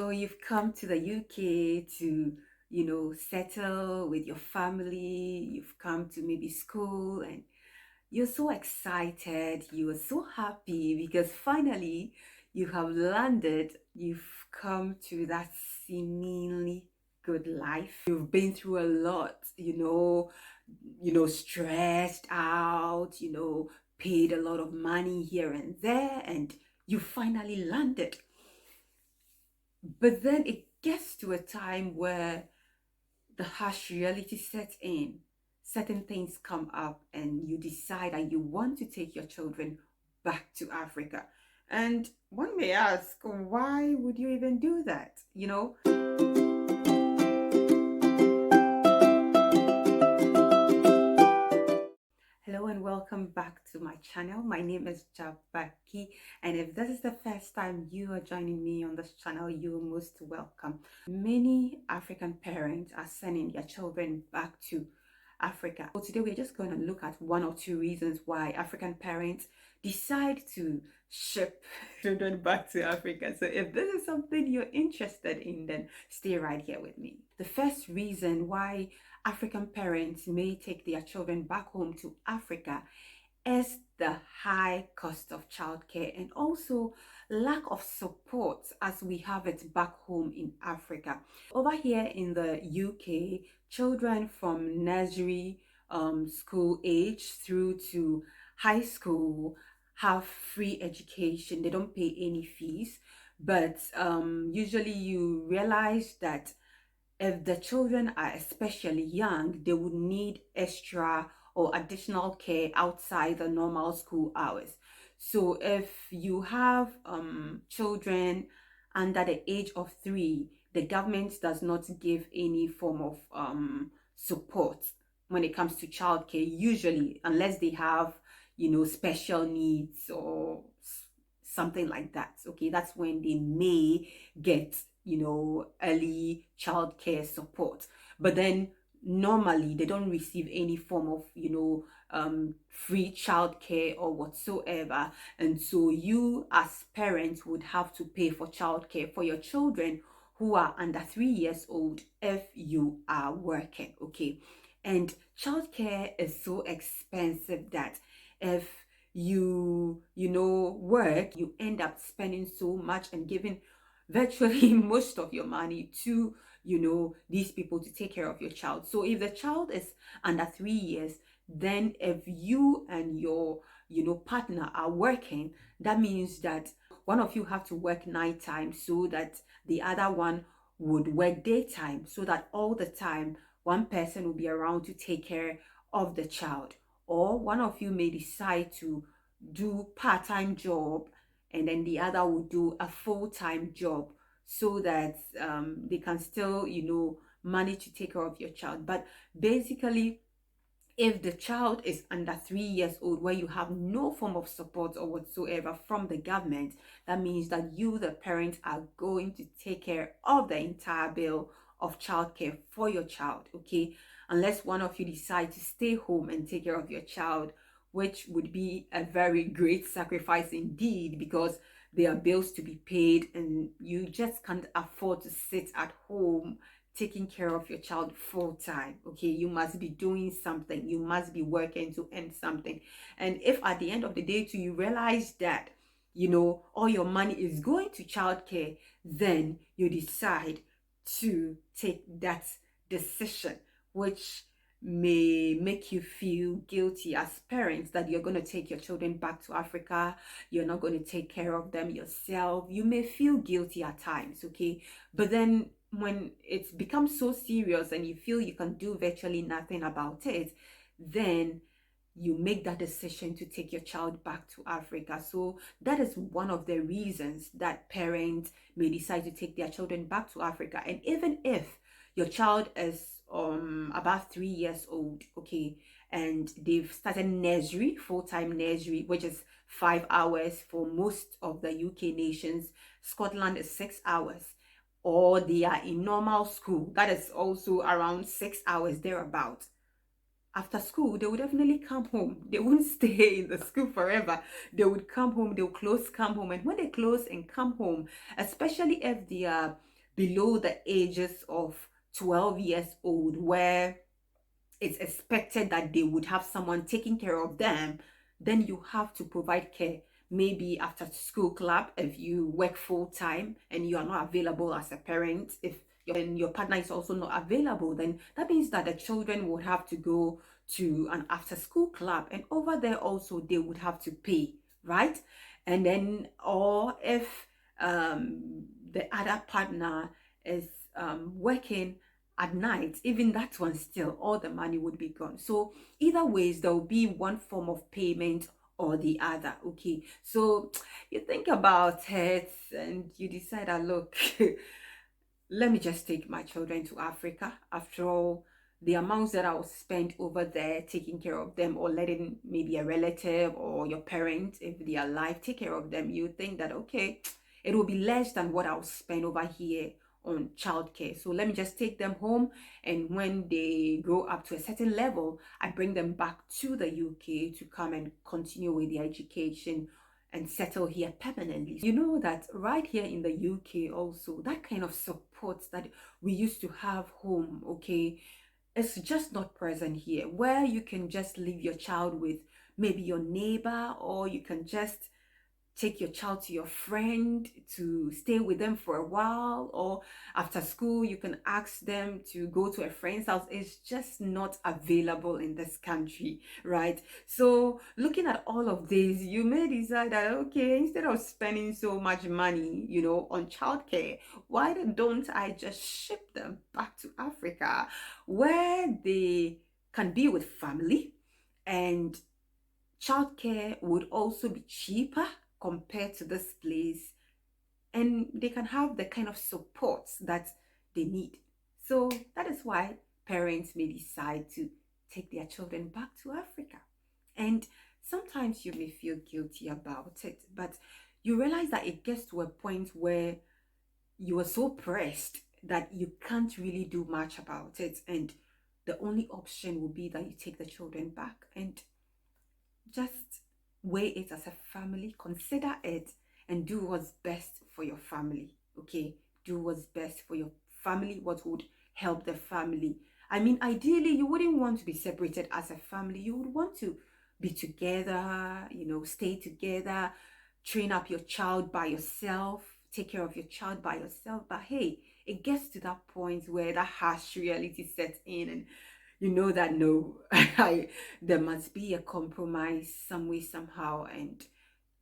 So you've come to the UK to, settle with your family. You've come to maybe school and you're so excited. You are so happy because finally you have landed. You've come to that seemingly good life. You've been through a lot, stressed out, paid a lot of money here and there, and you finally landed. But then it gets to a time where the harsh reality sets in. Certain things come up, and you decide that you want to take your children back to Africa. And one may ask, why would you even do that? Hello and welcome back to my channel. My name is Jabaki, and if this is the first time you are joining me on this channel, you're most welcome. Many African parents are sending their children back to Africa. So today we're just going to look at one or two reasons why African parents decide to ship children back to Africa. So if this is something you're interested in, then stay right here with me. The first reason why African parents may take their children back home to Africa is the high cost of childcare and also lack of support as we have it back home in Africa. Over here in the UK, children from nursery school age through to high school have free education. They don't pay any fees, but usually you realize that if the children are especially young, they would need extra or additional care outside the normal school hours. So if you have children under the age of 3, the government does not give any form of support when it comes to childcare, usually, unless they have, special needs or something like that. Okay, that's when they may get early childcare support, but then normally they don't receive any form of free childcare or whatsoever. And so you as parents would have to pay for childcare for your children who are under 3 years old if you are working. Okay, and childcare is so expensive that if work, you end up spending so much and giving virtually most of your money to these people to take care of your child. So if the child is under 3 years, then if you and your partner are working, that means that one of you have to work nighttime so that the other one would work daytime, so that all the time one person will be around to take care of the child. Or one of you may decide to do part-time job and then the other will do a full-time job so that they can still manage to take care of your child. But basically, if the child is under 3 years old, where you have no form of support or whatsoever from the government, that means that you, the parent, are going to take care of the entire bill of childcare for your child. Okay, unless one of you decide to stay home and take care of your child, which would be a very great sacrifice indeed, because there are bills to be paid and you just can't afford to sit at home taking care of your child full time. Okay, you must be doing something, you must be working to earn something. And if at the end of the day too you realize that all your money is going to childcare, then you decide to take that decision, which may make you feel guilty as parents that you're going to take your children back to Africa, you're not going to take care of them yourself. You may feel guilty at times, okay? But then when it becomes so serious and you feel you can do virtually nothing about it, then you make that decision to take your child back to Africa. So that is one of the reasons that parents may decide to take their children back to Africa. And even if your child is about 3 years old, okay, and they've started nursery, full-time nursery, which is 5 hours for most of the UK nations. Scotland is 6 hours. Or they are in normal school, that is also around 6 hours thereabout. After school, they would definitely come home. They wouldn't stay in the school forever. They would come home, they'll close, come home. And when they close and come home, especially if they are below the ages of 12 years old, where it's expected that they would have someone taking care of them, then you have to provide care. Maybe after school club, if you work full time and you are not available as a parent, if your partner is also not available, then that means that the children would have to go to an after school club, and over there also they would have to pay, right? And then, or if the other partner is working at night, even that one, still all the money would be gone. So either ways, there will be one form of payment or the other. Okay, so you think about it and you decide that, look, let me just take my children to Africa. After all, the amounts that I'll spend over there taking care of them, or letting maybe a relative or your parents, if they are alive, take care of them, you think that, okay, it will be less than what I'll spend over here on childcare. So let me just take them home, and when they grow up to a certain level, I bring them back to the UK to come and continue with their education and settle here permanently. You know that right here in the UK also, that kind of support that we used to have home, okay, it's just not present here, where you can just leave your child with maybe your neighbor, or you can just take your child to your friend to stay with them for a while, or after school you can ask them to go to a friend's house. It's just not available in this country, right? So looking at all of this, you may decide that, okay, instead of spending so much money, on childcare, why don't I just ship them back to Africa, where they can be with family, and childcare would also be cheaper compared to this place, and they can have the kind of support that they need. So that is why parents may decide to take their children back to Africa. And sometimes you may feel guilty about it, but you realize that it gets to a point where you are so pressed that you can't really do much about it, and the only option will be that you take the children back. And just weigh it as a family, consider it, and do what's best for your family. Okay, do what's best for your family, what would help the family. I mean, ideally you wouldn't want to be separated as a family. You would want to be together, stay together, train up your child by yourself, take care of your child by yourself. But hey, it gets to that point where that harsh reality sets in, and you know that no, there must be a compromise some way, somehow, and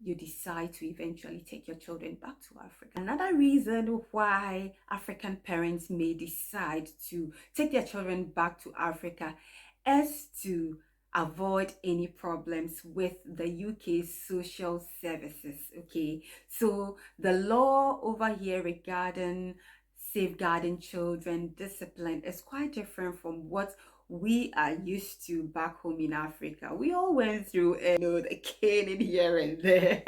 you decide to eventually take your children back to Africa. Another reason why African parents may decide to take their children back to Africa is to avoid any problems with the UK social services. Okay, so the law over here regarding safeguarding children discipline is quite different from what we are used to back home in Africa. We all went through, the caning here and there.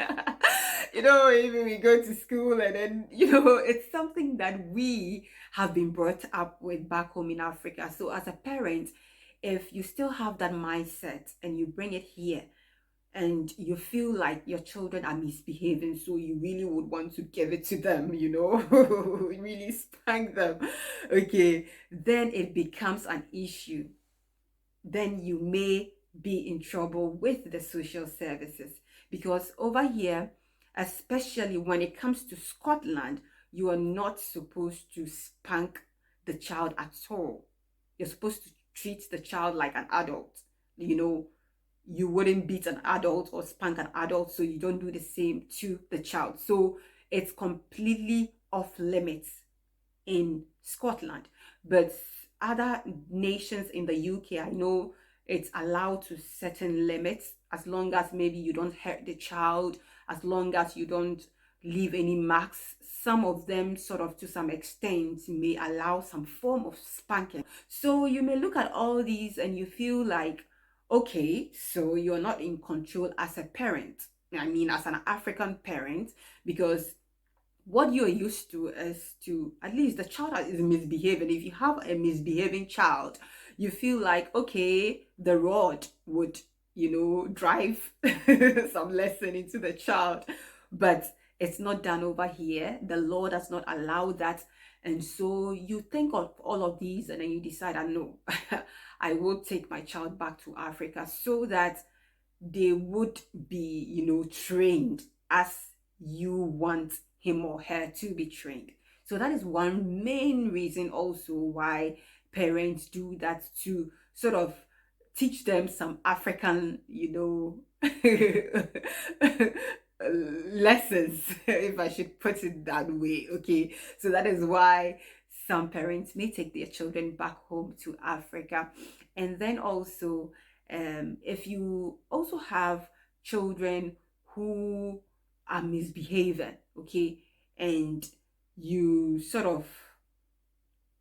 Even we go to school, and then, it's something that we have been brought up with back home in Africa. So as a parent, if you still have that mindset and you bring it here, and you feel like your children are misbehaving, so you really would want to give it to them, really spank them, okay, then it becomes an issue. Then you may be in trouble with the social services, because over here, especially when it comes to Scotland, you are not supposed to spank the child at all. You're supposed to treat the child like an adult. You wouldn't beat an adult or spank an adult, so you don't do the same to the child. So it's completely off limits in Scotland. But other nations in the UK, I know it's allowed to certain limits, as long as maybe you don't hurt the child, as long as you don't leave any marks. Some of them, sort of to some extent, may allow some form of spanking. So you may look at all these and you feel like, okay, so you're not in control as a parent. I mean, as an African parent, because what you're used to is to, at least the child is misbehaving. If you have a misbehaving child, you feel like, okay, the rod would, drive some lesson into the child. But it's not done over here. The law does not allow that. And so you think of all of these and then you decide, I know, I will take my child back to Africa so that they would be, trained as you want him or her to be trained. So that is one main reason also why parents do that, to sort of teach them some African, lessons, if I should put it that way. Okay. So that is why some parents may take their children back home to Africa. And then also, if you also have children who are misbehaving, okay, and you sort of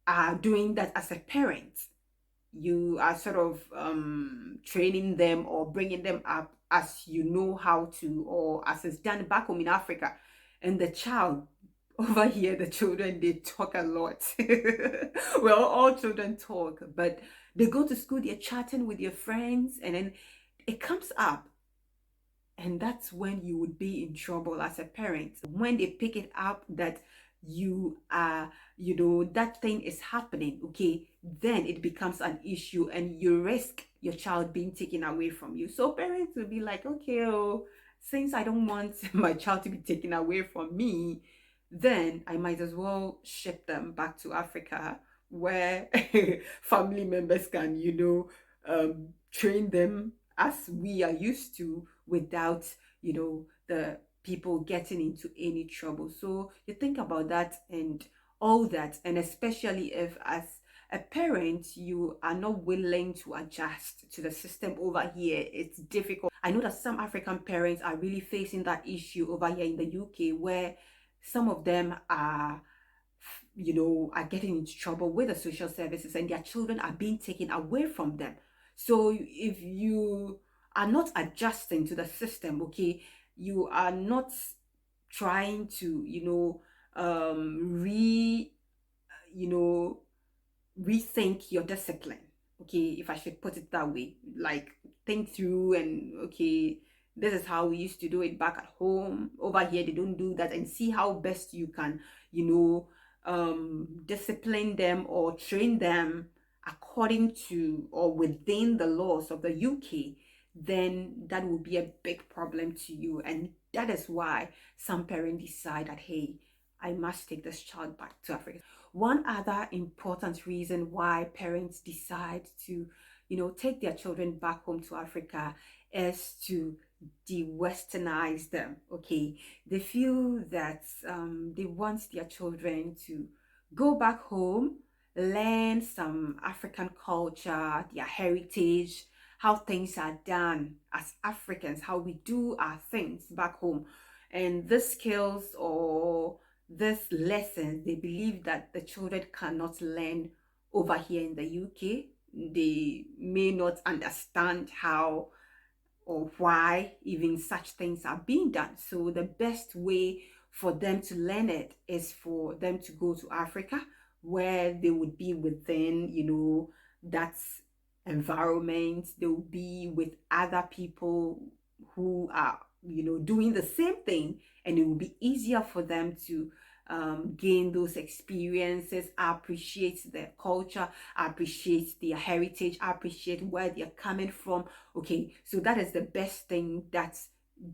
are doing that as a parent, you are sort of training them or bringing them up as you know how to, or as it's done back home in Africa. And the child over here, the children, they talk a lot. Well, all children talk, but they go to school, they're chatting with your friends, and then it comes up, and that's when you would be in trouble as a parent. When they pick it up that you are, that thing is happening, okay, then it becomes an issue and you risk your child being taken away from you. So parents will be like, okay, oh, since I don't want my child to be taken away from me, then I might as well ship them back to Africa, where family members can, train them as we are used to, without, the people getting into any trouble. So you think about that and all that, and especially if, as a parent, you are not willing to adjust to the system over here, it's difficult. I know that some African parents are really facing that issue over here in the UK, where some of them are, are getting into trouble with the social services and their children are being taken away from them. So if you are not adjusting to the system, okay, you are not trying to, you know, rethink your discipline, okay, if I should put it that way, like think through and, okay, this is how we used to do it back at home, over here they don't do that, and see how best you can, discipline them or train them according to or within the laws of the UK, then that will be a big problem to you. And that is why some parents decide that, hey, I must take this child back to Africa. One other important reason why parents decide to, take their children back home to Africa is to de-westernize them. Okay, they feel that they want their children to go back home, learn some African culture, their heritage, how things are done as Africans, how we do our things back home. And the skills or this lesson, they believe that the children cannot learn over here in the UK. They may not understand how or why even such things are being done. So the best way for them to learn it is for them to go to Africa, where they would be within, that environment. They will be with other people who are, doing the same thing, and it will be easier for them to gain those experiences, appreciate their culture, appreciate their heritage, appreciate where they're coming from. Okay, so that is the best thing that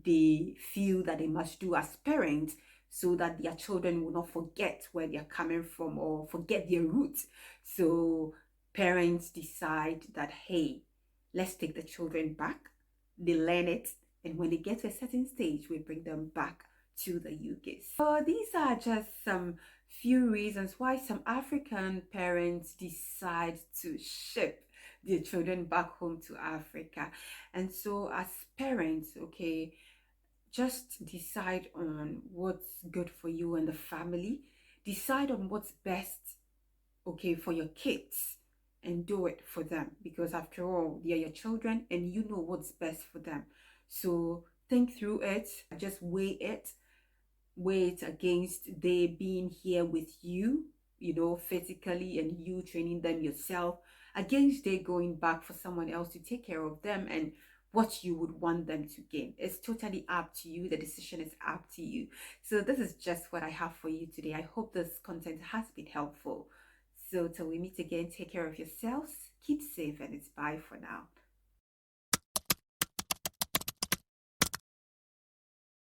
they feel that they must do as parents, so that their children will not forget where they're coming from or forget their roots. So parents decide that, hey, let's take the children back. They learn it, and when they get to a certain stage, we bring them back to the UK. So these are just some few reasons why some African parents decide to ship their children back home to Africa. And so as parents, okay, just decide on what's good for you and the family. Decide on what's best, okay, for your kids, and do it for them, because after all, they are your children and you know what's best for them. So think through it, just weigh it against they being here with you, physically, and you training them yourself, against they going back for someone else to take care of them. And what you would want them to gain. It's totally up to you. The decision is up to you. So this is just what I have for you today. I hope this content has been helpful. So till we meet again, take care of yourselves, keep safe, and it's bye for now.